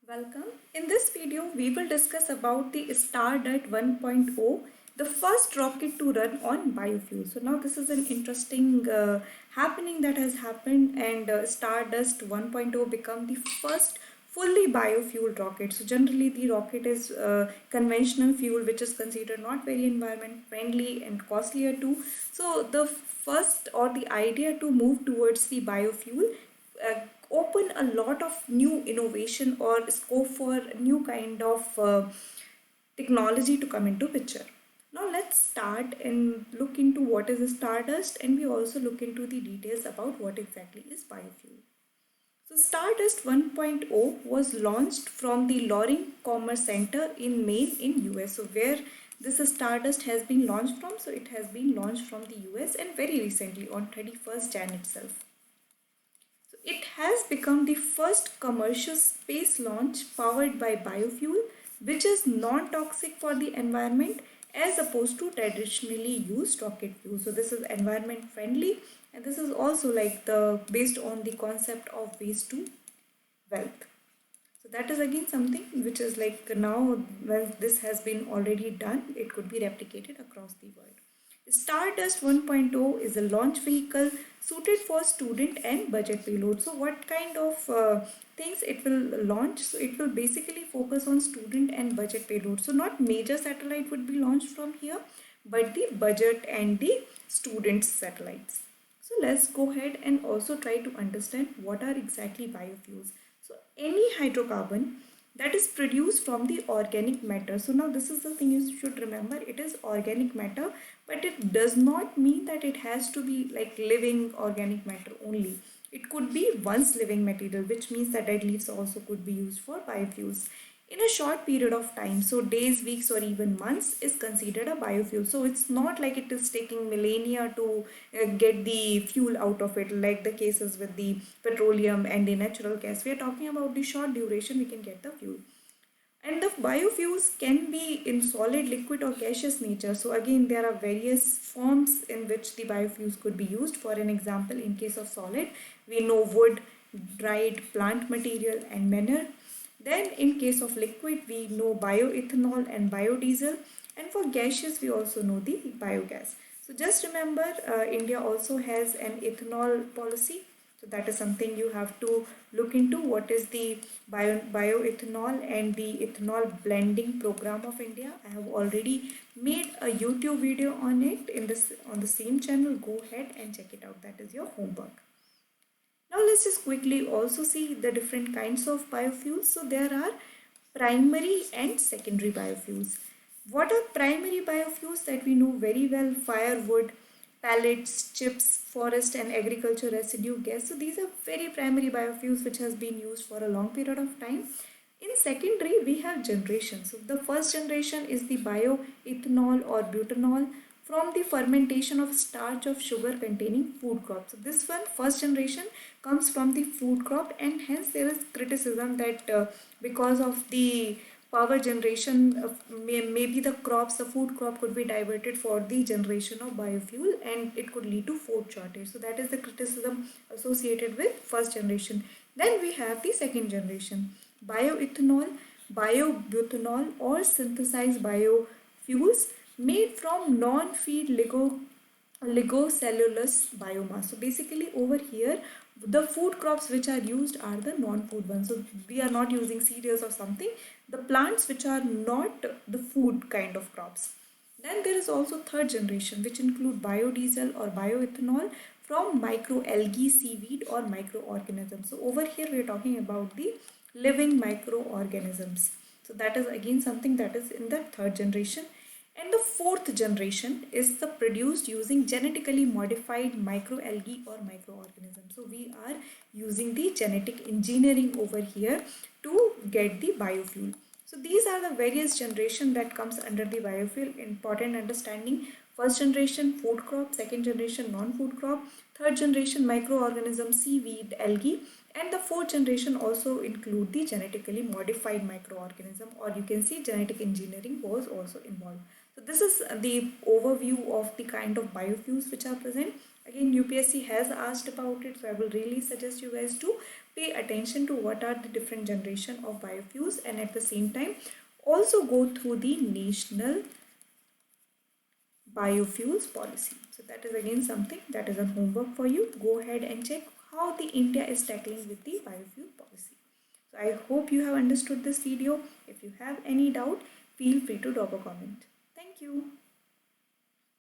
Welcome. In this video, we will discuss about the Stardust 1.0, the first rocket to run on biofuel. So now this is an interesting happening that has happened, and Stardust 1.0 become the first fully biofuel rocket. So generally the rocket is conventional fuel which is considered not very environment friendly and costlier too. So the first or the idea to move towards the biofuel open a lot of new innovation or scope for new kind of technology to come into picture. Now let's start and look into what is Stardust, and we also look into the details about what exactly is biofuel. So Stardust 1.0 was launched from the Loring Commerce Center in Maine in US. So where this Stardust has been launched from? So it has been launched from the US and very recently on 31st Jan itself. So it has become the first commercial space launch powered by biofuel, which is non-toxic for the environment as opposed to traditionally used rocket fuel. So this is environment friendly, and this is also like the based on the concept of waste to wealth. So that is again something which is like now when this has been already done, it could be replicated across the world. Stardust 1.0 is a launch vehicle suited for student and budget payload. So what kind of things it will launch? So it will basically focus on student and budget payload. So not major satellite would be launched from here, but the budget and the student satellites. So let's go ahead and also try to understand what are exactly biofuels. So any hydrocarbon that is produced from the organic matter. So now this is the thing you should remember, it is organic matter, but it does not mean that it has to be like living organic matter only. It could be once living material, which means that dead leaves also could be used for biofuels in a short period of time. So days, weeks, or even months is considered a biofuel. So it's not like it is taking millennia to get the fuel out of it, like the cases with the petroleum and the natural gas. We are talking about the short duration we can get the fuel. And the biofuels can be in solid, liquid, or gaseous nature. So again, there are various forms in which the biofuels could be used. For an example, in case of solid, we know wood, dried plant material, and manure. Then in case of liquid, we know bioethanol and biodiesel. And for gaseous, we also know the biogas. So just remember, India also has an ethanol policy. So that is something you have to look into. What is the bioethanol and the ethanol blending program of India? I have already made a YouTube video on it in this on the same channel. Go ahead and check it out. That is your homework. Now let's just quickly also see the different kinds of biofuels. So there are primary and secondary biofuels. What are primary biofuels that we know very well? Firewood, pellets, chips, forest and agriculture residue gas. So these are very primary biofuels which has been used for a long period of time. In secondary, we have generation. So the first generation is the bioethanol or butanol from the fermentation of starch of sugar containing food crops. So this one, first generation, comes from the food crop, and hence there is criticism that because of the power generation, maybe the crops, the food crop could be diverted for the generation of biofuel, and it could lead to food shortage. So that is the criticism associated with first generation. Then we have the second generation, bioethanol, biobutanol, or synthesized biofuels made from non-feed ligocellulose biomass. So basically over here, the food crops which are used are the non-food ones. So we are not using cereals or something, the plants which are not the food kind of crops. Then there is also third generation, which include biodiesel or bioethanol from microalgae, seaweed, or microorganisms. So over here we are talking about the living microorganisms. So that is again something that is in the third generation. And the fourth generation is the produced using genetically modified microalgae or microorganisms. So we are using the genetic engineering over here to get the biofuel. So these are the various generation that comes under the biofuel. Important understanding: first generation food crop, second generation non-food crop, third generation microorganism, seaweed, algae, and the fourth generation also include the genetically modified microorganism, or you can see genetic engineering was also involved. So this is the overview of the kind of biofuels which are present. Again, UPSC has asked about it, so I will really suggest you guys to pay attention to what are the different generation of biofuels, and at the same time also go through the national biofuels policy. So that is again something that is a homework for you. Go ahead and check how the India is tackling with the biofuel policy. So I hope you have understood this video. If you have any doubt, feel free to drop a comment. Thank you.